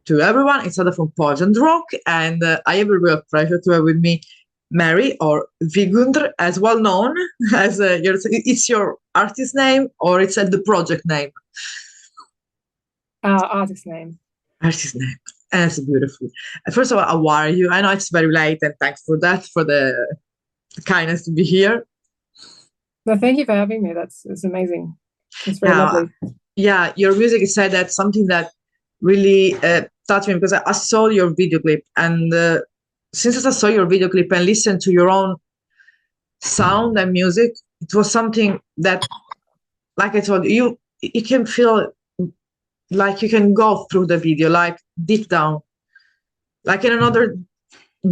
to everyone. It's Ada from Poj and Rock, and I have a real pleasure to have with me Mary, or Vigundr, as well known as it's your artist name, or it's the project name? Artist name. Artist name. That's beautiful. First of all, how are you? I know it's very late, and thanks for that, for the kindness to be here. No, thank you for having me. It's amazing. It's very lovely. Yeah, your music is said that something that really touched me, because I saw your video clip, and since I saw your video clip and listened to your own sound and music, it was something that, like I told you, you can feel like you can go through the video, like deep down, like in another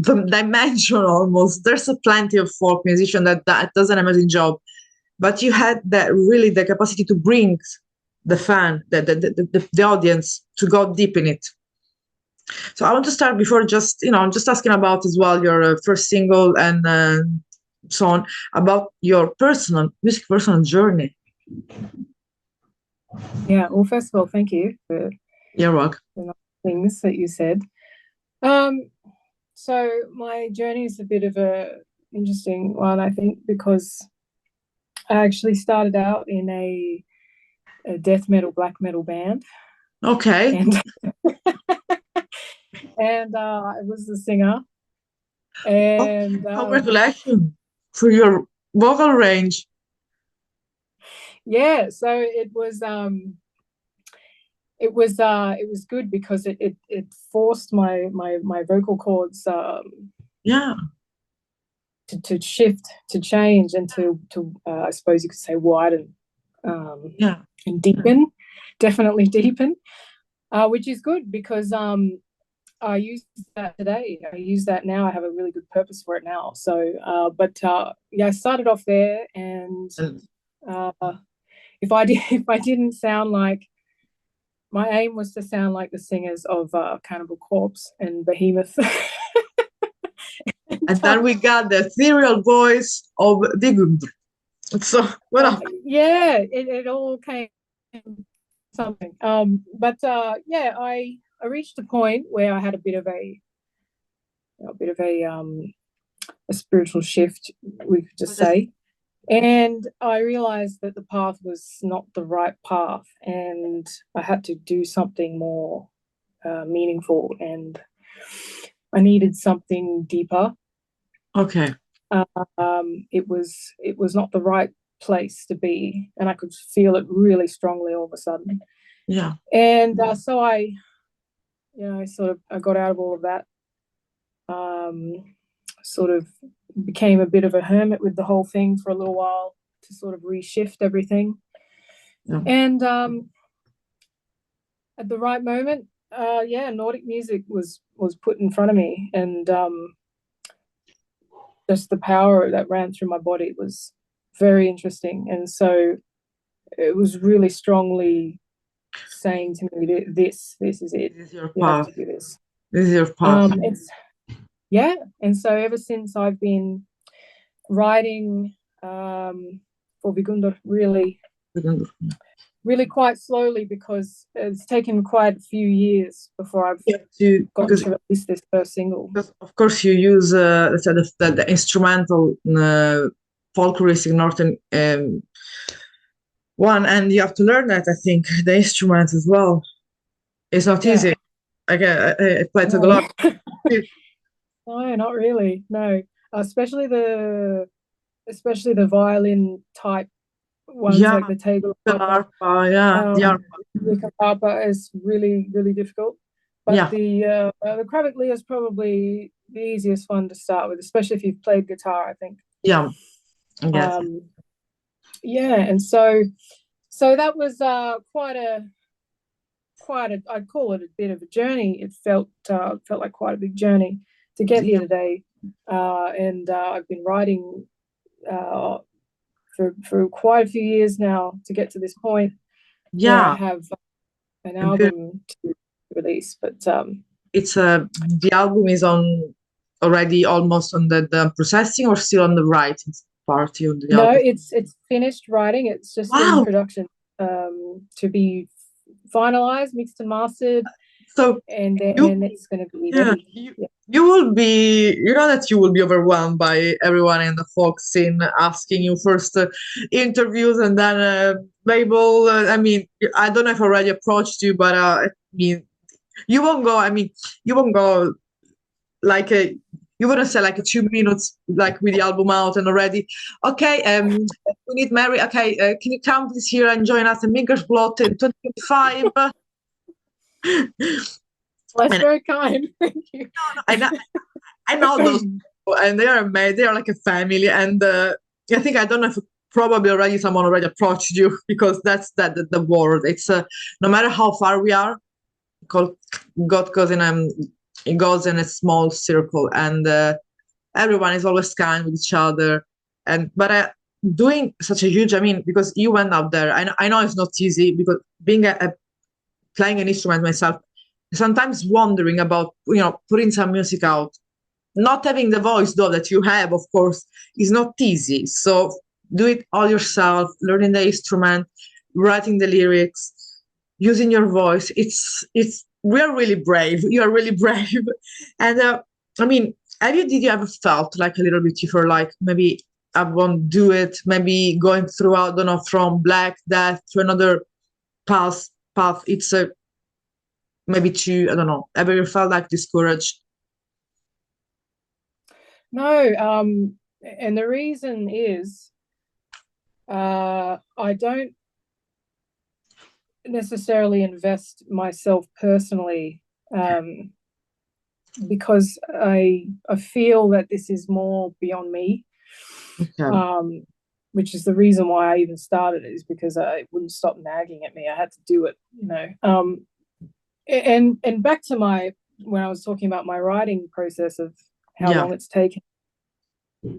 dimension almost. There's plenty of folk musician that does an amazing job, but you had that really the capacity to bring the fan, the audience, to go deep in it. So I want to start before just asking about as well your first single and so on, about your personal journey. Yeah. Well, first of all, thank you for your work. The things that you said. So my journey is a bit of a interesting one, I think, because I actually started out in a death metal, black metal band. Okay. And I was the singer. And congratulations for your vocal range. Yeah, so it was good because it forced my vocal cords to shift, to change, and to I suppose you could say widen, and deepen, definitely deepen, which is good because I use that today. I use that now. I have a really good purpose for it now. So, I started off there, and if I didn't sound like, my aim was to sound like the singers of Cannibal Corpse and Behemoth. And then we got the ethereal voice of Vigundr. So, yeah, it all came something. I reached a point where I had a bit of a spiritual shift, we could just say. And I realized that the path was not the right path, and I had to do something more meaningful, and I needed something deeper. Okay. It was not the right place to be, and I could feel it really strongly all of a sudden. Yeah. And so I got out of all of that. Sort of became a bit of a hermit with the whole thing for a little while to sort of reshift everything. Yeah. And at the right moment, Nordic music was put in front of me, and just the power that ran through my body was very interesting. And so it was really strongly saying to me, this is it. This is your path. This is your path. And so ever since, I've been writing for Vigundr really quite slowly, because it's taken quite a few years before I've got to release this first single. Of course, you use the instrumental folkloristic Northern one, and you have to learn that. I think the instrument as well. It's not easy. I played a lot. No, not really. No, especially the violin type ones, like the table. The harpa is really, really difficult. But the Kravik is probably the easiest one to start with, especially if you've played guitar, I think. Yeah. And so that was quite a I'd call it a bit of a journey. It felt like quite a big journey to get here today, and I've been writing for quite a few years now to get to this point. Where I have an album to release, but it's the album is already almost on the processing, or still on the writing part? No, it's finished writing. It's just in production to be finalized, mixed and mastered. So and then it's going to be ready. You will be, that you will be overwhelmed by everyone in the folk scene asking you first interviews and then label. I mean, I don't know if I already approached you, but I mean, you won't go. I mean, you won't go like you wouldn't say like 2 minutes like with the album out and already. Okay, we need Mary. Okay, can you come this year and join us in Minkersblot in 2025? That's very kind. Thank you. I know those people, and they are amazing. They are like a family, and I think, I don't know if probably already someone already approached you, because that's the word. It's no matter how far we are, God goes in a small circle, and everyone is always kind with each other. But doing such a huge, I mean, because you went out there, I know it's not easy, because being playing an instrument myself, sometimes wondering about putting some music out, not having the voice though that you have, of course, is not easy. So do it all yourself, learning the instrument, writing the lyrics, using your voice. We are really brave. You are really brave. And I mean, did you ever felt like a little bit you feel like maybe I won't do it, maybe going through, I don't know, from Black Death to another path, it's maybe I don't know, ever you felt like discouraged? No, and the reason is I don't necessarily invest myself personally, because I feel that this is more beyond me. Okay. Which is the reason why I even started it, is because it wouldn't stop nagging at me. I had to do it, and back to when I was talking about my writing process of how long it's taken.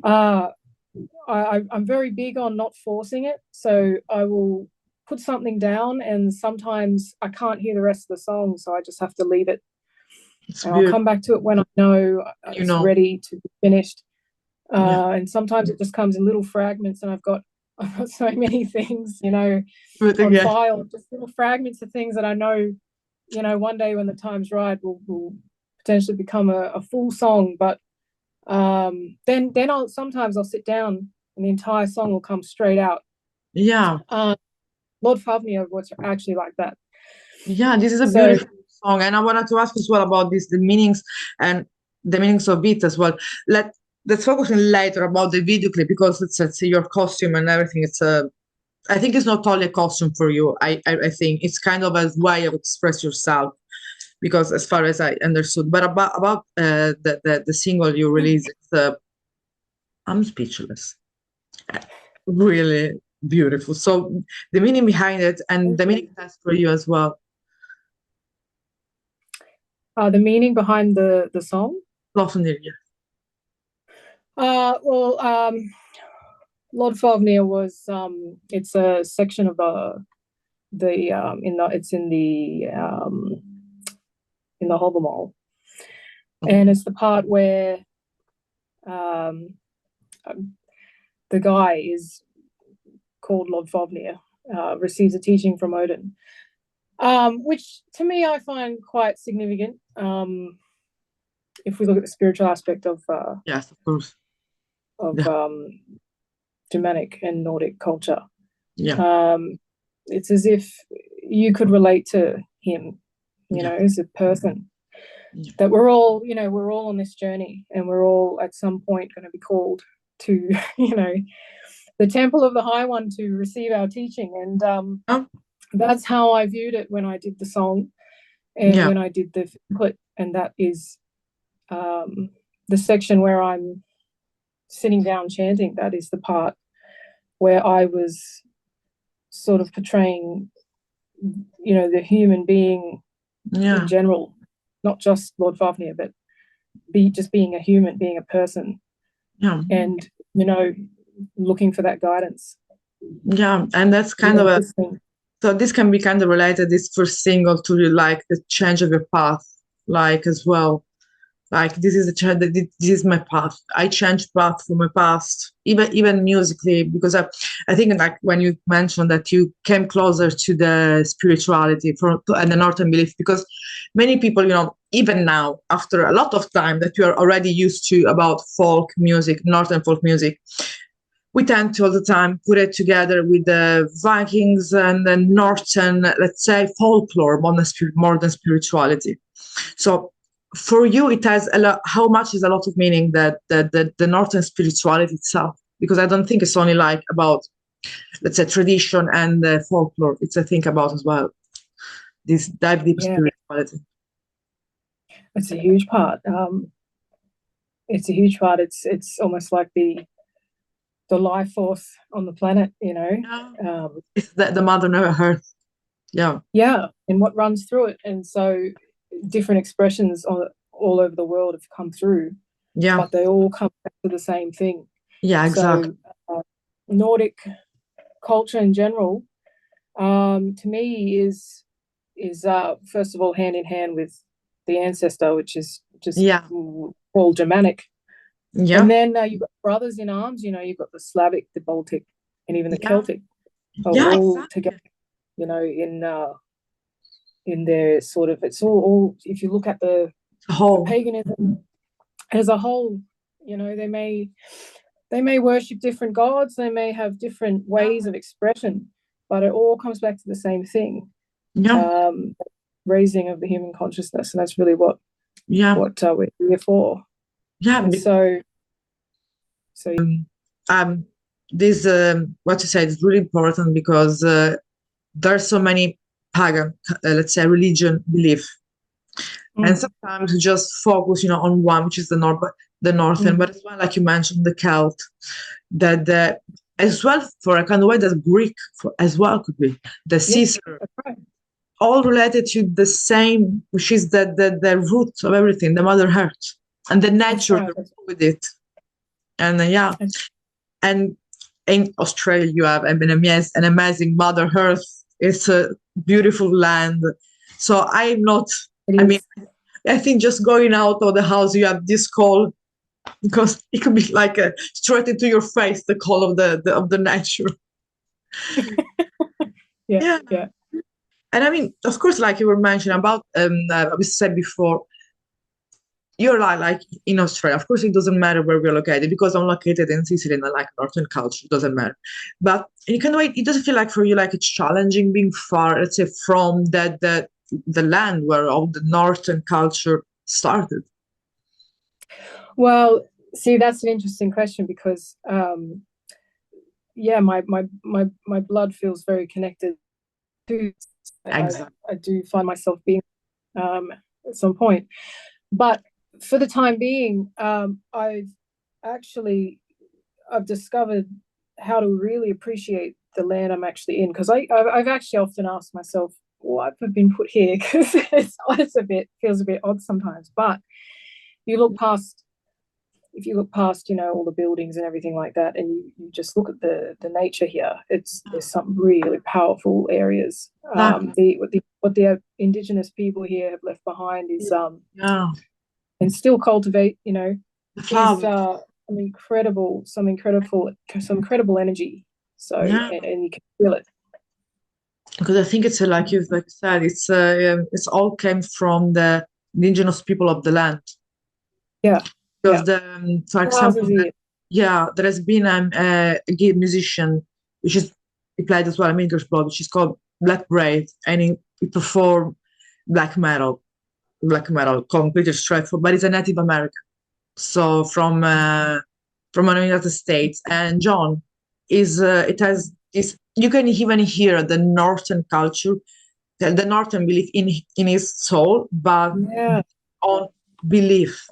I'm very big on not forcing it, so I will put something down, and sometimes I can't hear the rest of the song, so I just have to leave it. And I'll come back to it when I know it's ready to be finished. And sometimes it just comes in little fragments, and I've got so many things, on file, just little fragments of things that I know, one day when the time's right will potentially become a full song. But then I'll sit down and the entire song will come straight out. Loddfáfnir was actually like that. This is a beautiful song, and I wanted to ask as well about the meanings and the meanings of it as well. Let's focus in later about the video clip, because it's your costume and everything. I think it's not only a costume for you. I think it's kind of a way of express yourself, because as far as I understood. But about the single you released, I'm speechless. Really beautiful. So the meaning behind it, and the meaning test for you as well. The meaning behind the song? Loddfáfnir, yeah. Loddfáfnir was it's a section of it's in the Hoggermole, and it's the part where the guy is called Loddfáfnir, receives a teaching from Odin, which to me I find quite significant. If we look at the spiritual aspect of yes, of course, of Germanic and Nordic culture, it's as if you could relate to him, as a person. That we're all on this journey, and we're all at some point going to be called to, the temple of the High One to receive our teaching. And that's how I viewed it when I did the song and when I did the clip. And that is the section where I'm sitting down chanting. That is the part where I was sort of portraying, the human being in general, not just Loddfáfnir, but just being a human, being a person, and looking for that guidance. And that's kind of so this can be kind of related, this first single, to like the change of your path, like as well, Like this is this is my path. I changed path from my past, even musically, because I think like when you mentioned that you came closer to the spirituality and the Northern belief, because many people, even now after a lot of time that you are already used to about folk music, Northern folk music, we tend to all the time put it together with the Vikings and the Northern, let's say, folklore more than spirituality. So for you, it has a lot. How much is a lot of meaning that the Northern spirituality itself? Because I don't think it's only like about, let's say, tradition and folklore. It's I think about as well this dive deep spirituality. It's a huge part. It's a huge part. It's almost like the life force on the planet, it's the Mother Earth. Yeah, and what runs through it. And so different expressions all over the world have come through, but they all come back to the same thing. Exactly. So Nordic culture in general, to me, is first of all hand in hand with the ancestor, which is just all Germanic. And then you've got brothers in arms, you've got the Slavic, the Baltic, and even the Celtic all together, in their sort of, it's all if you look at the paganism as a whole, they may worship different gods, they may have different ways of expression, but it all comes back to the same thing. Raising of the human consciousness, and that's really what we're here for. This what you said is really important, because there are so many pagan, let's say, religion belief, and sometimes you just focus on one, which is the northern, but as well, like you mentioned, the Celt, that as well, for a kind of way, that Greek as well could be the Caesar, all related to the same, which is the root of everything, the Mother Earth and the nature with it. And and in Australia you have an amazing Mother Earth. It's a beautiful land. So I'm not, I think just going out of the house, you have this call, because it could be like straight into your face, the call of the nature. Yeah. And I mean, of course, like you were mentioning about, we said before, you're like in Australia. Of course, it doesn't matter where we're located, because I'm located in Sicily and I like Northern culture. It doesn't matter. But in kind of way, it doesn't feel like for you like it's challenging being far, let's say, from the land where all the Northern culture started. Well, see, that's an interesting question, because my blood feels very connected to. Exactly. I do find myself being at some point, but for the time being, I've discovered how to really appreciate the land I'm actually in, because I've actually often asked myself, why have I been put here? Because it feels a bit odd sometimes. But if you look past, all the buildings and everything like that, and you just look at the nature here, there's some really powerful areas. What the indigenous people here have left behind is and still cultivate, is some incredible energy. So and you can feel it. Because I think it's like you said, it's all came from the indigenous people of the land. Yeah. Because for example, there has been a gay musician, he played as well, English blood, which is called Black Braid, and he performed black metal, completely straightforward, but he's a Native American, so from the United States. And John is it has this, you can even hear the Northern culture, the Northern belief in his soul, but on belief.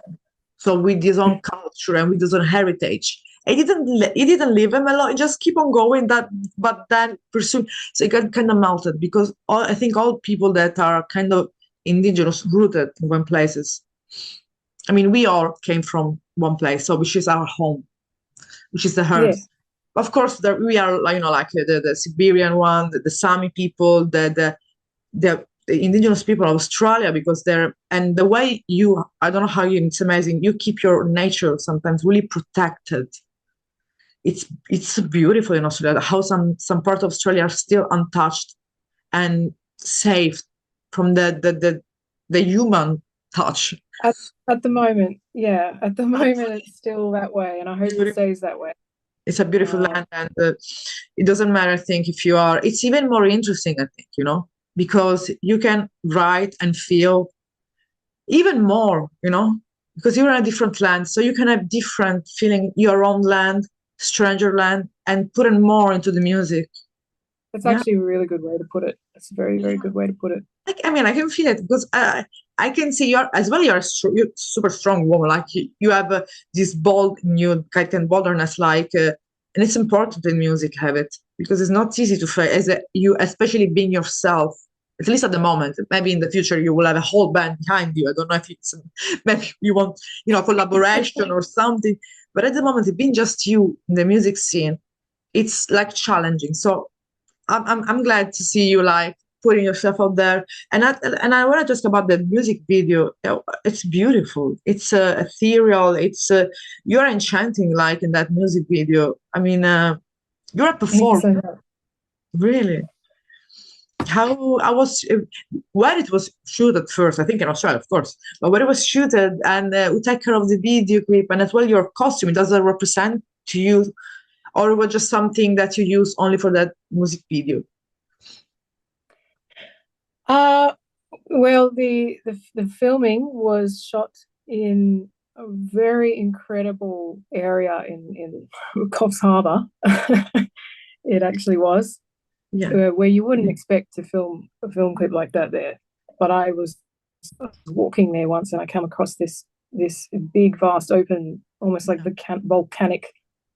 So with his own culture and with his own heritage, it didn't leave him alone. It just keep on going. But then pursue. So it got kind of melted, because I think all people that are kind of indigenous rooted in one places. I mean, we all came from one place, so which is our home, which is the earth. Yeah. Of course, we are like the Siberian one, the Sami people, the the indigenous people of Australia, because and the way I don't know how it's amazing. You keep your nature sometimes really protected. It's beautiful in Australia how some part of Australia are still untouched and safe from the human touch. At the moment, yeah, at the moment it's still that way, and I hope it stays that way. It's a beautiful land, and it doesn't matter, I think, if you are. It's even more interesting, I think, because you can write and feel even more, because you're in a different land, so you can have different feeling, your own land, stranger land, and put it more into the music. That's actually a really good way to put it. That's a very, very good way to put it. I mean, I can feel it because I can see you're super strong woman. Like you have this bold, new kind of boldness, and it's important in music have it, because it's not easy to find you, especially being yourself. At least at the moment. Maybe in the future you will have a whole band behind you. I don't know if it's maybe you want collaboration or something. But at the moment, being just you in the music scene, it's like challenging. So I'm glad to see you like putting yourself out there. And I want to talk about the music video. It's beautiful. It's ethereal. It's you're enchanting, like in that music video. I mean, you're a performer, really. How I was when it was shot at first, I think in Australia, of course, but when it was shooted and we take care of the video clip and as well your costume, does it represent to you, or it was just something that you use only for that music video? Well, the filming was shot in a very incredible area in Coffs Harbour. It actually was. Yeah. Where you wouldn't expect to film a film clip like that there. But I was walking there once and I came across this big, vast, open, almost like volcanic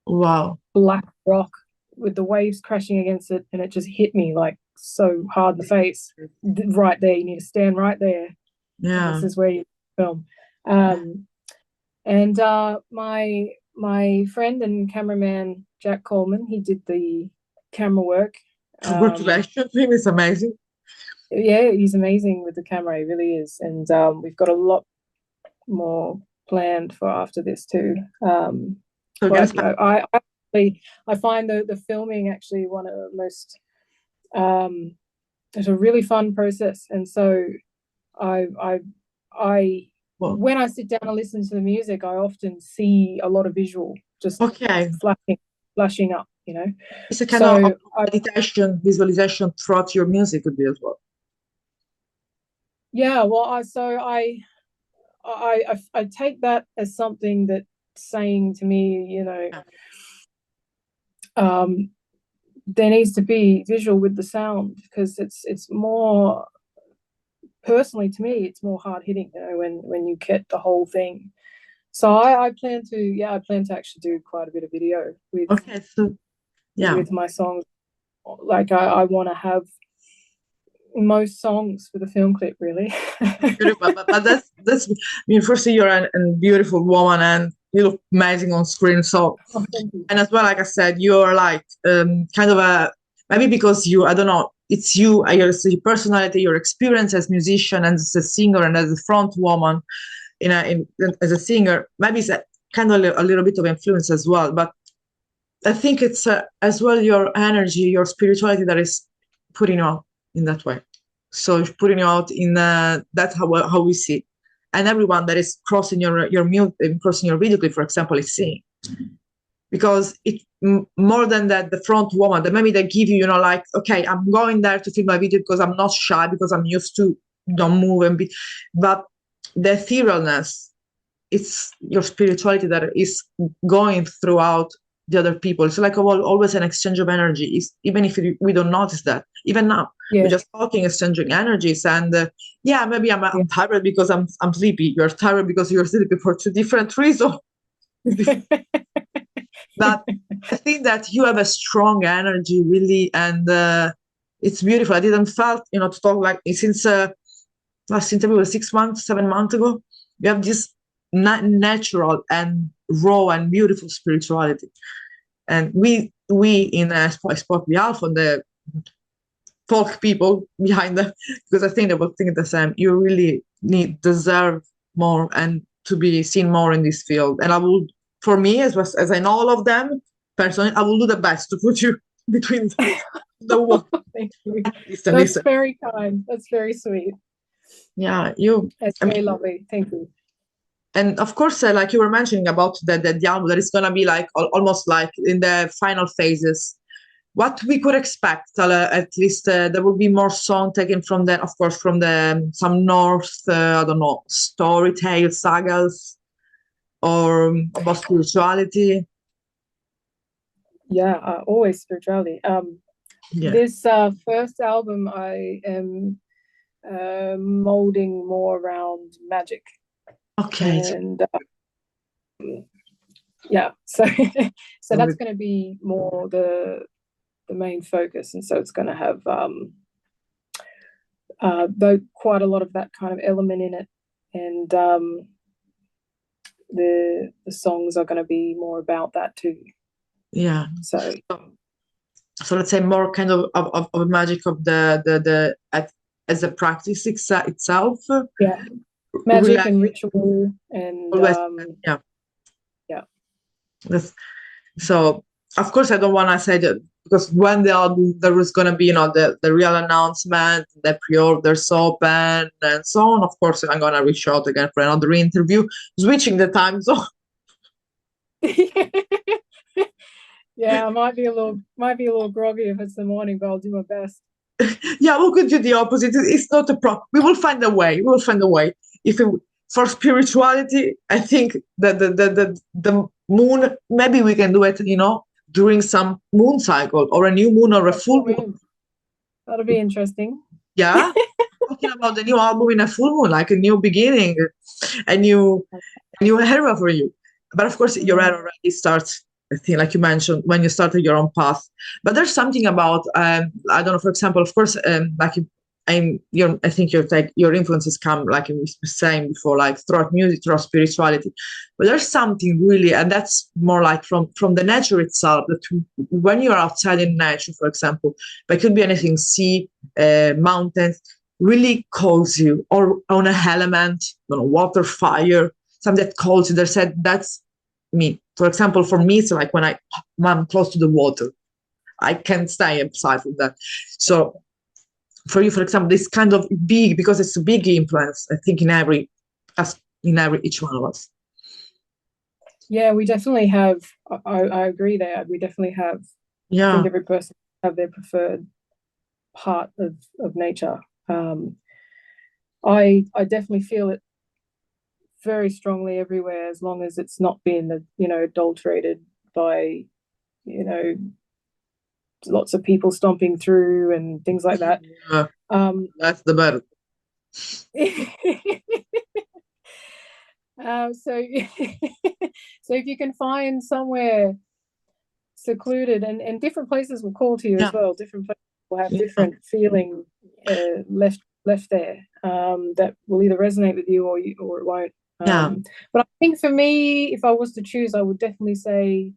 black rock with the waves crashing against it, and it just hit me like so hard in the face. Right there, you need to stand right there. Yeah. This is where you film. And my friend and cameraman, Jack Coleman, he did the camera work. Congratulations, him is amazing. Yeah, he's amazing with the camera, he really is. And we've got a lot more planned for after this too. But, I find the filming actually one of the most it's a really fun process. And so when I sit down and listen to the music, I often see a lot of visual just flashing up. It's a kind of meditation, visualization throughout your music could be as well. Yeah, well, I take that as something that's saying to me, there needs to be visual with the sound, because it's more, personally to me, it's more hard hitting, when you get the whole thing. So I plan to actually do quite a bit of video with with my songs. Like I want to have most songs for the film clip, really. but that's I mean, firstly, you're a beautiful woman and you look amazing on screen. So and as well, like I said, you're like kind of maybe because I don't know, it's your personality, your experience as a musician and as a singer and as a front woman as a singer, maybe it's kind of a little bit of influence as well. But I think it's as well your energy, your spirituality that is putting you out in that way. So putting you out in that's how we see it. And everyone that is crossing your video clip, for example, is seeing. Because it more than that, the front woman, that maybe they give you, like, okay, I'm going there to film my video because I'm not shy, because I'm used to don't move and be, but the etherealness, it's your spirituality that is going throughout the other people. It's like always an exchange of energy, even if we don't notice that. Even now, we're just talking, exchanging energies, and maybe I'm tired because I'm sleepy. You're tired because you're sleepy for two different reasons. But I think that you have a strong energy, really, and it's beautiful. I didn't felt, to talk like since last interview was 6 months, 7 months ago. You have this natural and raw and beautiful spirituality, and we in Sport the Alpha, folk people behind them, because I think they will think the same. You really deserve more and to be seen more in this field. And I will, for me, as I know all of them personally, I will do the best to put you between the one. Thank you. Listen, That's very kind. That's very sweet. Yeah, That's very lovely. Thank you. And of course, like you were mentioning about the album, that is gonna be like almost like in the final phases. What we could expect, at least there will be more song taken from the, of course, from the some Norse, I don't know, story tales, sagas, or about spirituality. Yeah, always spirituality. Yeah. This first album, I am molding more around magic. Okay. And yeah, so so that's going to be more the main focus, and so it's going to have though quite a lot of that kind of element in it, and the songs are going to be more about that too. Yeah. So let's say more kind of magic of the as a practice itself. Yeah, magic and ritual and yeah. Yeah. So of course I don't want to say that, because when the album there was going to be, the real announcement, the pre-orders open and so on, of course I'm going to reach out again for another interview, switching the time zone. Yeah, I might be a little groggy if it's the morning, but I'll do my best. Yeah, we could do the opposite. It's not a problem. We will find a way. For spirituality, I think that the moon, maybe we can do it, during some moon cycle, or a new moon, or a full moon. That'll be interesting. Yeah. Talking about the new album in a full moon, like a new beginning, a new era for you. But of course, your era already starts, I think, like you mentioned, when you started your own path. But there's something about, I don't know, for example, of course, like I think your influences come, like you were saying before, like throughout music, throughout spirituality. But there's something really, and that's more like from the nature itself, that when you're outside in nature, for example, but it could be anything, sea, mountains, really calls you, or on a element, water, fire, something that calls you. They said that's me. For example, for me, it's like when I'm close to the water, I can't stay aside from that. So for you, for example, this kind of big, because it's a big influence, I think, in each one of us. Yeah, we definitely have. I agree there. We definitely have. Yeah. I think every person have their preferred part of nature. I definitely feel it very strongly everywhere, as long as it's not being adulterated by lots of people stomping through and things like that. That's the better. So if you can find somewhere secluded, and different places will call to you as well. Different places will have different feeling left there, that will either resonate with you or it won't. But I think for me, if I was to choose, I would definitely say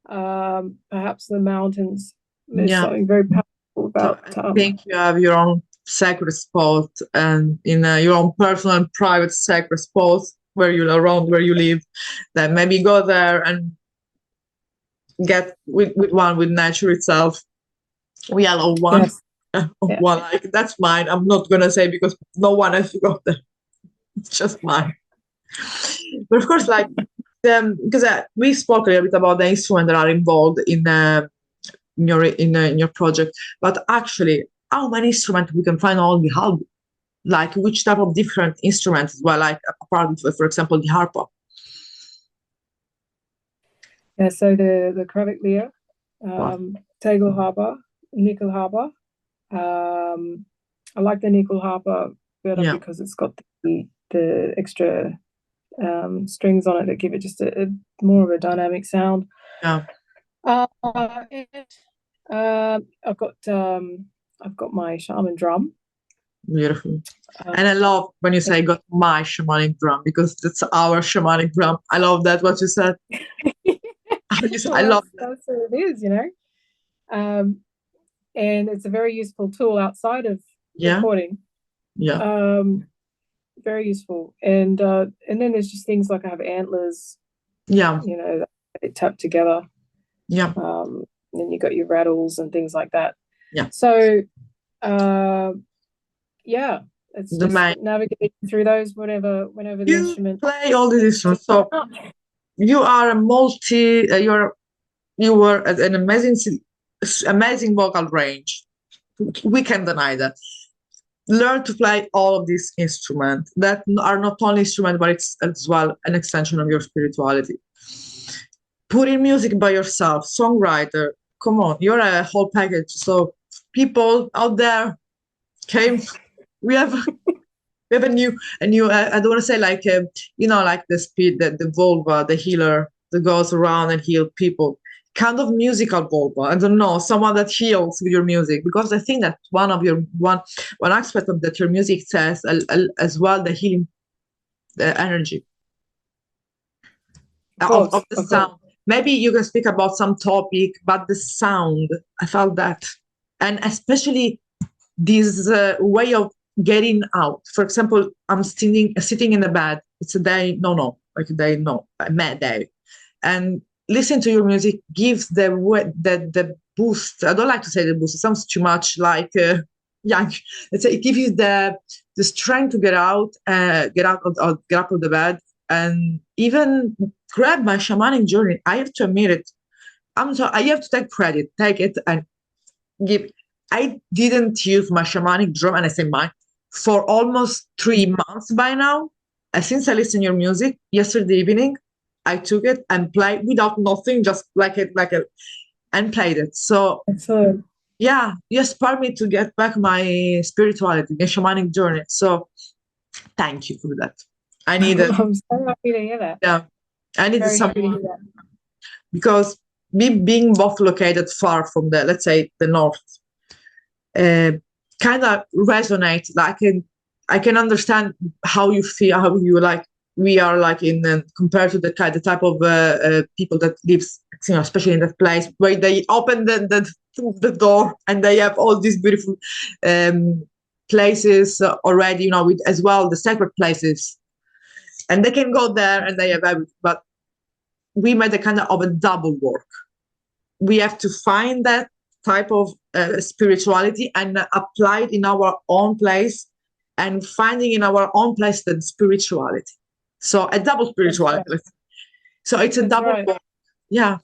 perhaps the mountains. There's something very powerful about. I think you have your own sacred spot, and in your own personal and private sacred spot where you live. Then maybe go there and get with nature itself. We allow one. Yes. One, like, that's mine. I'm not gonna say, because no one has to go there. It's just mine. But of course, like, because we spoke a little bit about the instruments that are involved in your project, but actually, how many instruments we can find on the album? Like, which type of different instruments as well, like apart from, for example, the harpa? Yeah, so the Kravic lyre, Tegel harpa, nickel harpa. I like the nickel harpa better because it's got the extra strings on it that give it just a more of a dynamic sound. Yeah. I've got my shaman drum. Beautiful. And I love when you say got my shamanic drum, because that's our shamanic drum. I love that, what you said. I love that. That's what it is, and it's a very useful tool outside of recording. Very useful. And then there's just things like I have antlers, that they tap together. And then you got your rattles and things like that. So it's just navigating through those whenever the instrument. Play all these instruments. So you are a you were an amazing vocal range. We can't deny that. Learn to play all of these instruments that are not only instruments, but it's as well an extension of your spirituality. Put in music by yourself, songwriter. Come on, you're a whole package. So people out there, we have a new. I don't want to say like like the speed that the Volva, the healer that goes around and heal people. Kind of musical Volva. I don't know, someone that heals with your music, because I think that one aspect of that your music says as well, the healing, the energy of the sound. Maybe you can speak about some topic, but the sound, I felt that, and especially this way of getting out. For example, I'm sitting in the bed. It's a mad day, and listen to your music gives the boost. I don't like to say the boost. It sounds too much like young. Let's say it gives you the strength to get up of the bed, and even grab my shamanic journey. I have to admit it. I'm sorry. I have to take credit. Take it and give. I didn't use my shamanic drum, and I say mine, for almost 3 months by now. Since I listened to your music yesterday evening, I took it and played without nothing, just and played it. So excellent. You inspired me to get back my spirituality, my shamanic journey. So thank you for that. I need it. I'm so happy to hear that. Yeah, I needed someone, because being both located far from let's say the north, kind of resonate. I can understand how you feel, how you like. We are like compared to the type of people that lives, especially in that place where they open the door and they have all these beautiful places already, with as well the sacred places, and they can go there and they have everything. But we made a kind of a double work. We have to find that type of spirituality and apply it in our own place, and finding in our own place the spirituality. So a double spirituality. Right. So it's a double work. Yeah.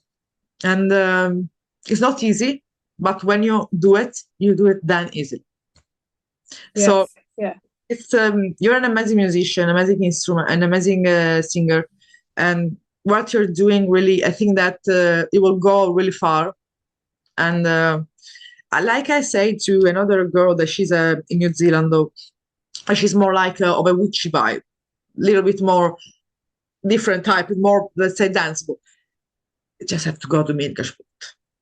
And it's not easy, but when you do it then easily. Yes. So it's you're an amazing musician, amazing instrument, an amazing singer, and what you're doing really, I think that it will go really far. And like I say to another girl that she's in New Zealand, though, she's more like of a witchy vibe, little bit more different type, more, let's say, danceable. You just have to go to Midgard.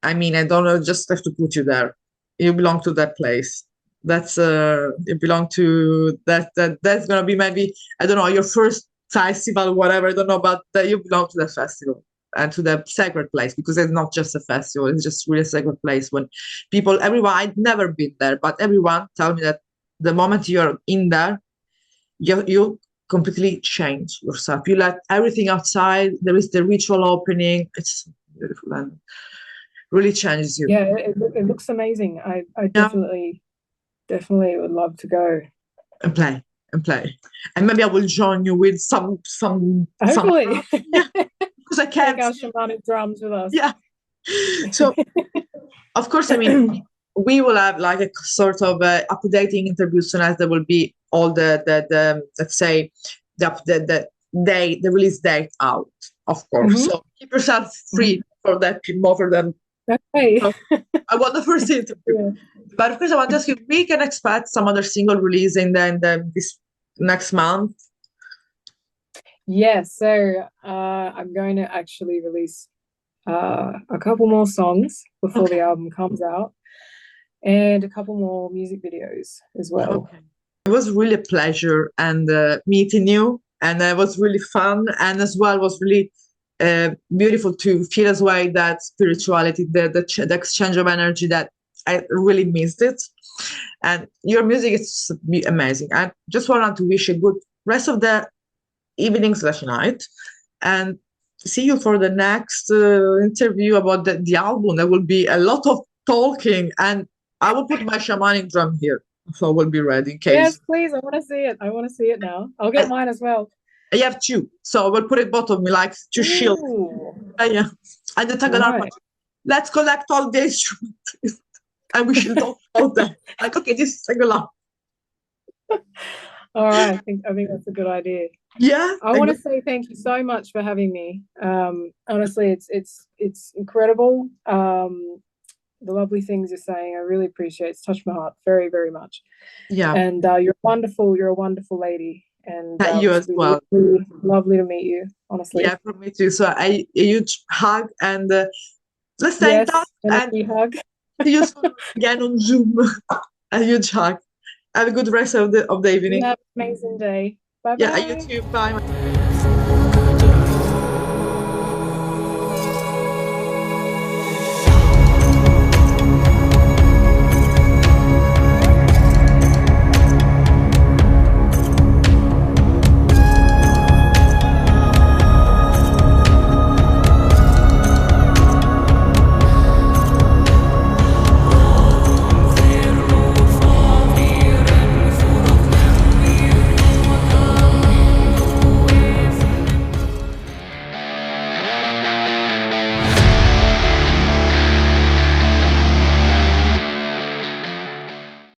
I mean, I don't know, just have to put you there. You belong to that place. That's you belong to that's gonna be maybe, I don't know, your first festival, whatever, I don't know, but you belong to that festival and to the sacred place, because it's not just a festival, it's just really a sacred place. When everyone, I'd never been there, but everyone tell me that the moment you're in there, you completely change yourself. You let everything outside. There is the ritual opening. It's beautiful and really changes you. Yeah, it looks amazing. I definitely would love to go and play. And maybe I will join you with some hopefully. Because I can't take our shamanic drums with us. Yeah. So of course, I mean, we will have like a sort of updating interviews soon, as there will be all the let's say the release date out, of course. Mm-hmm. So keep yourself free for that, more for them. Okay. So I want the first interview. Yeah. But of course, I want to ask you, we can expect some other single release in this next month. Yeah, so I'm going to actually release a couple more songs before the album comes out, and a couple more music videos as well. Okay. It was really a pleasure and meeting you, and it was really fun, and as well was really beautiful to feel as well that spirituality, the exchange of energy that I really missed it. And your music is amazing. I just wanted to wish a good rest of the evening/night, and see you for the next interview about the album. There will be a lot of talking, and I will put my shamanic drum here, so we'll be ready in case. Yes, please. I want to see it. I want to see it now. I'll get mine as well. I have two, so we'll put it both of me, like to shield. Yeah, and the Tagalog. Right. Let's collect all the instruments, and we should talk about them. Like, okay, this is Tagalog. All right, I think that's a good idea. Yeah, I want to say thank you so much for having me. Honestly, it's incredible. The lovely things you're saying, I really appreciate. It's touched my heart very, very much. Yeah, and you're wonderful. You're a wonderful lady, and you as well. Really lovely to meet you. Honestly, yeah, for me too. So a huge hug, and let's stay in touch. And a hug. See you soon again on Zoom. A huge hug. Have a good rest of the evening. Have an amazing day. Bye bye. Yeah, you too. Bye.